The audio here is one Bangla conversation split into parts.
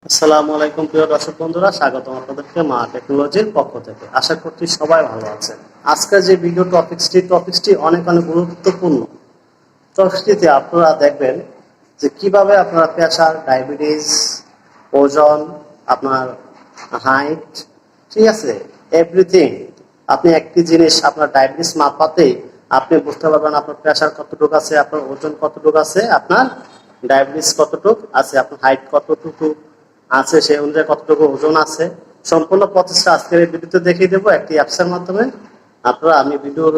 আসসালামু আলাইকুম প্রিয় দর্শক বন্ধুরা, স্বাগতম আপনাদেরকে মা টেকনোলজির পক্ষ থেকে। আশা করছি সবাই ভালো আছেন। আজকের যে ভিডিও টপিকসটি অনেক অনেক গুরুত্বপূর্ণ। টপিকটিতে আপনারা দেখবেন যে কিভাবে আপনার প্রেশার, ডায়াবেটিস, ওজন, আপনার হাইট, ঠিক আছে, এভরিথিং। আপনি একটি জিনিস আপনার ডায়াবেটিস মাপাতেই আপনি বুঝতে পারবেন আপনার প্রেশার কতটুকু আছে, আপনার ওজন কতটুকু আছে, আপনার ডায়াবেটিস কতটুকু আছে, আপনার হাইট কতটুকু আছে, সেই অনুযায়ী কতটুকু ওজন আছে। সম্পূর্ণ প্রসেসটা আজকের এই ভিডিওতে দেখিয়ে দেবো একটি অ্যাপসের মাধ্যমে। আপনারা আমি ভিডিওর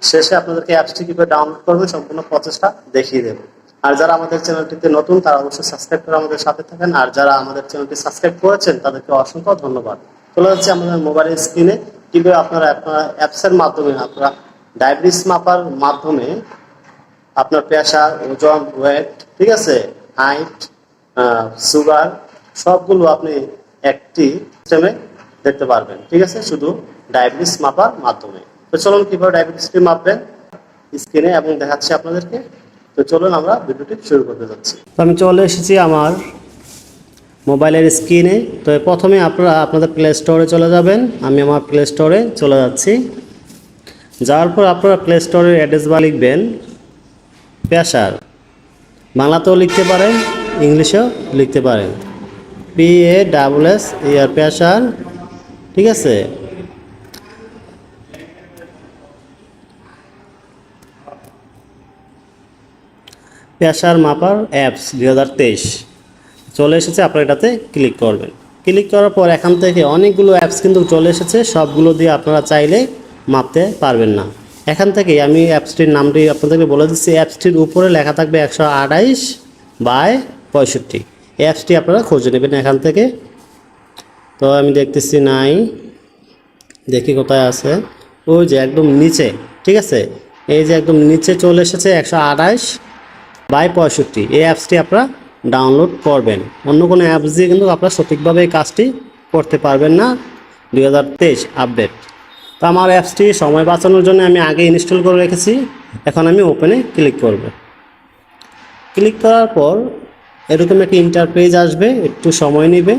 শেষে আপনাদেরকে অ্যাপসটি কিভাবে ডাউনলোড করবেন সম্পূর্ণ প্রসেসটা দেখিয়ে দেবো। আর যারা আমাদের চ্যানেলটিতে নতুন তারা অবশ্যই সাবস্ক্রাইব করে আমাদের সাথে থাকেন, আর যারা আমাদের চ্যানেলটি সাবস্ক্রাইব করেছেন তাদেরকে অসংখ্য ধন্যবাদ। চলে যাচ্ছে আমাদের মোবাইলের স্ক্রিনে কিভাবে আপনারা অ্যাপসের মাধ্যমে আপনারা ডায়াবেটিস মাপার মাধ্যমে আপনার প্রেশার, ওজন, ওয়েট, ঠিক আছে, হাইট, সুগার সবগুলো আপনি একটি সিস্টেমে দেখতে পারবেন, ঠিক আছে, শুধু ডায়াবেটিস মাপার মাধ্যমে। তো চলুন কিভাবে ডায়াবেটিসটি মাপবেন স্ক্রিনে এবং দেখাচ্ছি আপনাদেরকে। তো চলুন আমরা ভিডিওটি শুরু করতে যাচ্ছি। তো আমি চলে এসেছি আমার মোবাইলের স্ক্রিনে। তো প্রথমে আপনারা আপনাদের প্লে স্টোরে চলে যাবেন। আমি আমার প্লে স্টোরে চলে যাচ্ছি। যাওয়ার পর আপনারা প্লে স্টোরের অ্যাড্রেস বার লিখবেন প্রেশার, বাংলাতেও লিখতে পারেন, ইংলিশেও লিখতে পারেন, PASS প্রেশার, ঠিক আছে। প্রেশার মাপার অ্যাপস 2023 চলে এসেছে। আপনারা এটাতে ক্লিক করবেন। ক্লিক করার পর এখান থেকে অনেকগুলো অ্যাপস কিন্তু চলে এসেছে, সবগুলো দিয়ে আপনারা চাইলে মাপতে পারবেন না। এখান থেকে আমি অ্যাপসটির নামটি আপনাদেরকে বলে দিচ্ছি। অ্যাপসটির উপরে লেখা থাকবে 128/65। এই অ্যাপসটি আপনারা খুঁজে নেবেন এখান থেকে। তো আমি দেখতেছি নাই, দেখি কোথায় আছে। ওই যে একদম নিচে, ঠিক আছে, এই যে একদম নিচে চলে এসেছে 128/65। এই অ্যাপসটি আপনারা ডাউনলোড করবেন। অন্য কোনো অ্যাপস দিয়ে কিন্তু আপনারা সঠিকভাবে এই কাজটি করতে পারবেন না। 2023 আপডেট। তো আমার অ্যাপসটি সময় বাঁচানোর জন্য আমি আগে ইনস্টল করে রেখেছি। এখন আমি ওপেনে ক্লিক করব। ক্লিক করার পর এরকম একটি ইন্টারপেজ আসবে, একটু সময় নেবে।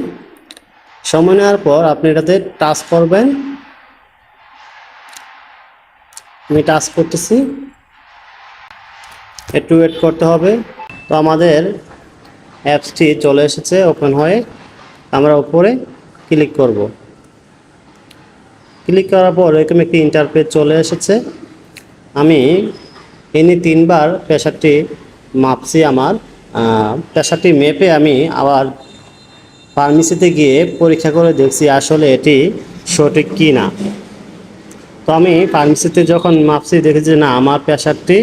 সময় নেওয়ার পর আপনি এটাতে টাচ করবেন। আমি টাচ করতেছি, একটু ওয়েট করতে হবে। তো আমাদের অ্যাপসটি চলে এসেছে ওপেন হয়ে। আমরা উপরে ক্লিক করব। ক্লিক করার পর এরকম একটি ইন্টারপেজ চলে এসেছে। আমি এনে 3বার প্রেশারটি মাপছি। আমার প্রেশারটি মেপে আমি আবার ফার্মেসিতে গিয়ে পরীক্ষা করে দেখছি আসলে এটি সঠিক কি না। তো আমি ফার্মেসিতে যখন মাপছি দেখেছি যে না, আমার প্রেশারটি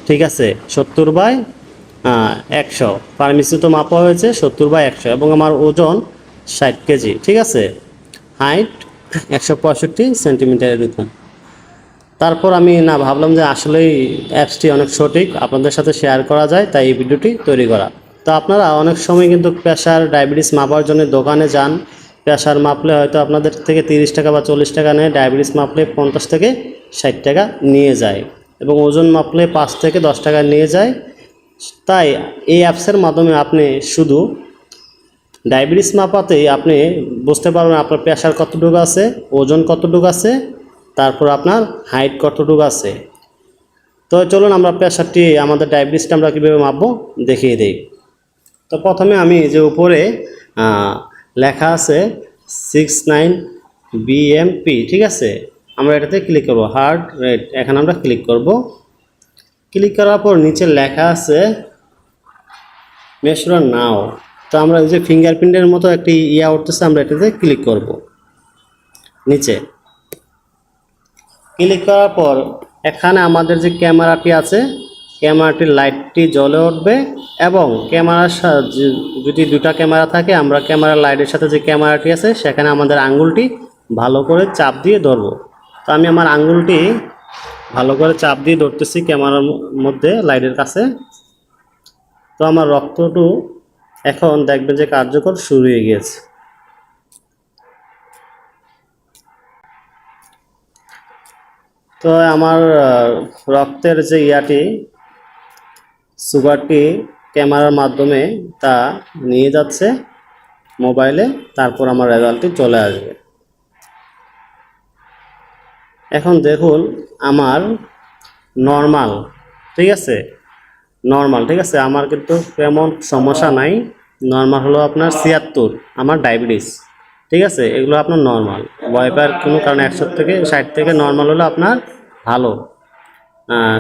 ঠিক আছে 70/100। ফার্মেসি তো মাপা হয়েছে 70/100 এবং আমার ওজন 60 কেজি, ঠিক আছে। হাইট 165 সেন্টিমিটার এরকম। তারপর আমি না ভাবলাম যে আসলেই অ্যাপসটি অনেক সঠিক, আপনাদের সাথে শেয়ার করা যায়, তাই এই ভিডিওটি তৈরি করা। তো আপনারা অনেক সময় কিন্তু প্রেশার, ডায়াবেটিস মাপার জন্য দোকানে যান। প্রেশার মাপলে হয়তো আপনাদের থেকে 30 টাকা বা 40 টাকা নেয়, ডায়াবেটিস মাপলে 50 থেকে 60 টাকা নিয়ে যায়, এবং ওজন মাপলে 5 থেকে 10 টাকা নিয়ে যায়। তাই এই অ্যাপসের মাধ্যমে আপনি শুধু ডায়াবেটিস মাপাতেই আপনি বুঝতে পারবেন আপনার প্রেশার কতটুকু আছে, ওজন কতটুকু আছে, তারপর আপনার হাইট কতটুকু আছে। তো চলুন আমরা প্রেশারটি, আমাদের ডায়াবেটিসটা আমরা কীভাবে মাপবো দেখিয়ে দিই। তো প্রথমে আমি যে উপরে লেখা আছে 69 BMP, ঠিক আছে, আমরা এটাতে ক্লিক করব। হার্ট রেট, এখানে আমরা ক্লিক করব। ক্লিক করার পর নিচে লেখা আছে মেশর নাও। তো আমরা যে ফিঙ্গারপ্রিন্টের মতো একটি উঠতেছে, আমরা এটাতে ক্লিক করব। নিচে ক্লিক করার পর এখানে আমাদের যে ক্যামেরাটি আছে, ক্যামেরাটির লাইটটি জ্বলে উঠবে, এবং ক্যামেরার যদি দুটা ক্যামেরা থাকে, আমরা ক্যামেরার লাইটের সাথে যে ক্যামেরাটি আছে সেখানে আমাদের আঙ্গুলটি ভালো করে চাপ দিয়ে ধরব। তো আমি আমার আঙ্গুলটি ভালো করে চাপ দিয়ে ধরতেছি ক্যামেরার মধ্যে, লাইটের কাছে। তো আমার রক্তটু এখন দেখবেন যে কার্যকর শুরু হয়ে গিয়েছে। তো আমার রক্তের যে সুগারটি ক্যামেরার মাধ্যমে তা নিয়ে যাচ্ছে। মোবাইলে, তারপর আমার রেজাল্টটি চলে আসবে। এখন দেখুন আমার নর্মাল, ঠিক আছে, নর্মাল, ঠিক আছে, আমার কিন্তু তেমন সমস্যা নাই। নর্মাল হলো আপনার 76, আমার ডায়াবেটিস, ঠিক আছে, এগুলো আপনার নর্মাল, ভয় পাওয়ার কোনো কারণ। 100 থেকে 60 থেকে নর্মাল হলো আপনার ভালো,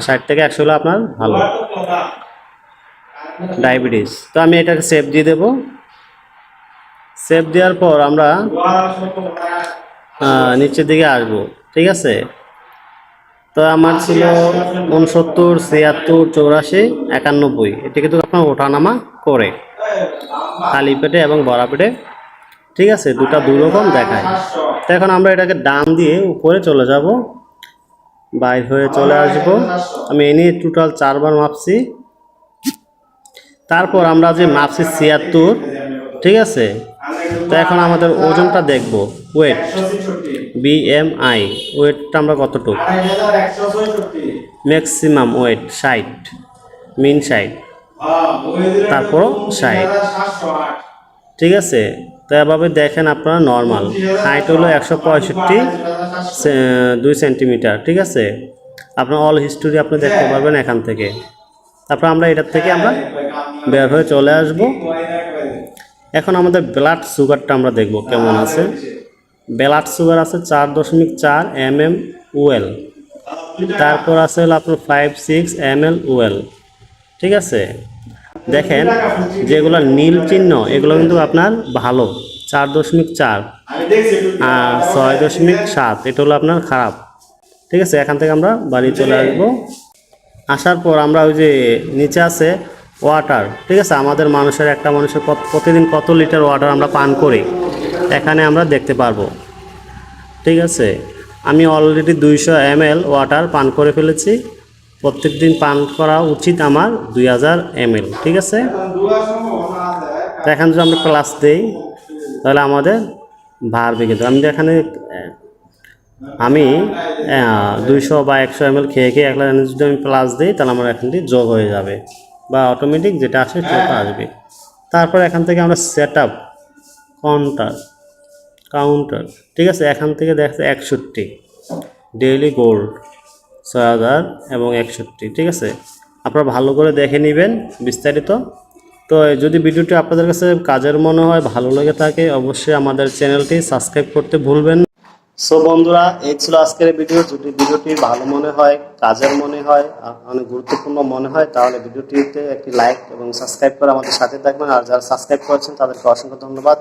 60 থেকে 100 হলো আপনার ভালো ডায়াবেটিস। তো আমি এটাকে সেভ দিয়ে দেব। সেভ দেওয়ার পর আমরা নিচের দিকে আসবো, ঠিক আছে। তো আমার ছিল 69, 76, 84, 91, এটা কিন্তু আপনার ওঠানামা করে খালি পেটে এবং ভরা পেটে, ঠিক আছে, দুটা দুই রকম দেখায়। তো এখন আমরা এটাকে ডান দিয়ে উপরে চলে যাব, বাইর হয়ে চলে আসব। আমি এনে টোটাল 4 বার মাপছি। তারপর আমরা যে মাপছি 76, ঠিক আছে। তো এখন আমাদের ওজনটা দেখব, ওয়েট, BMI, ওয়েটটা আমরা কতটুকু, ম্যাক্সিমাম ওয়েট 60, মিন 60, তারপর 60, ঠিক আছে। তো এভাবে দেখেন আপনারা নর্মাল হাইট হলো 165 2 সেন্টিমিটার, ঠিক আছে। আপনার অল হিস্টোরি আপনি দেখতে পারবেন এখান থেকে। তারপর আমরা এটার থেকে আমরা বের হয়ে চলে আসব। এখন আমাদের ব্লাড সুগারটা আমরা দেখব কেমন আছে। ব্লাড সুগার আছে 4.4 mmol, তারপর আছে হলো আপনার 5-6 ml, ঠিক আছে। দেখেন যেগুলো নীল চিহ্ন এগুলো কিন্তু আপনার ভালো, 4.4 আর 6.7 এটা হলো আপনার খারাপ, ঠিক আছে। এখান থেকে আমরা বাড়ি চলে আসবো। আসার পর আমরা ওই যে নিচে আছে ওয়াটার, ঠিক আছে, আমাদের মানুষের একটা মানুষের প্রতিদিন কত লিটার ওয়াটার আমরা পান করি এখানে আমরা দেখতে পারবো, ঠিক আছে। আমি অলরেডি 200 ml ওয়াটার পান করে ফেলেছি। প্রত্যেক দিন পান করা উচিত আমার 2000 ml, ঠিক আছে। তো এখানে যদি আমরা প্লাস দিই তাহলে আমাদের বাড়বে, কিন্তু আমি 200 বা 100 ml খেয়ে খেয়ে একলা যদি আমি প্লাস দিই তাহলে আমার এখানটি যোগ হয়ে যাবে বা অটোমেটিক যেটা আসে সেটা আসবে। তারপর এখান থেকে আমরা সেট আপ কাউন্টার, ঠিক আছে, এখান থেকে দেখছে 61 ডেইলি গোল্ড 6000 এবং 61, ঠিক আছে। আপনারা ভালো করে দেখে নেবেন বিস্তারিত। তো যদি ভিডিওটি আপনাদের কাছে কাজের মনে হয়, ভালো লেগে থাকে, অবশ্যই আমাদের চ্যানেলটি সাবস্ক্রাইব করতে ভুলবেন না। সো বন্ধুরা, এই ছিল আজকের ভিডিও। যদি ভিডিওটি ভালো মনে হয়, কাজের মনে হয়, অনেক গুরুত্বপূর্ণ মনে হয়, তাহলে ভিডিওটিতে একটি লাইক এবং সাবস্ক্রাইব করে আমাদের সাথে থাকবেন। আর যারা সাবস্ক্রাইব করেছেন তাদেরকে অসংখ্য ধন্যবাদ।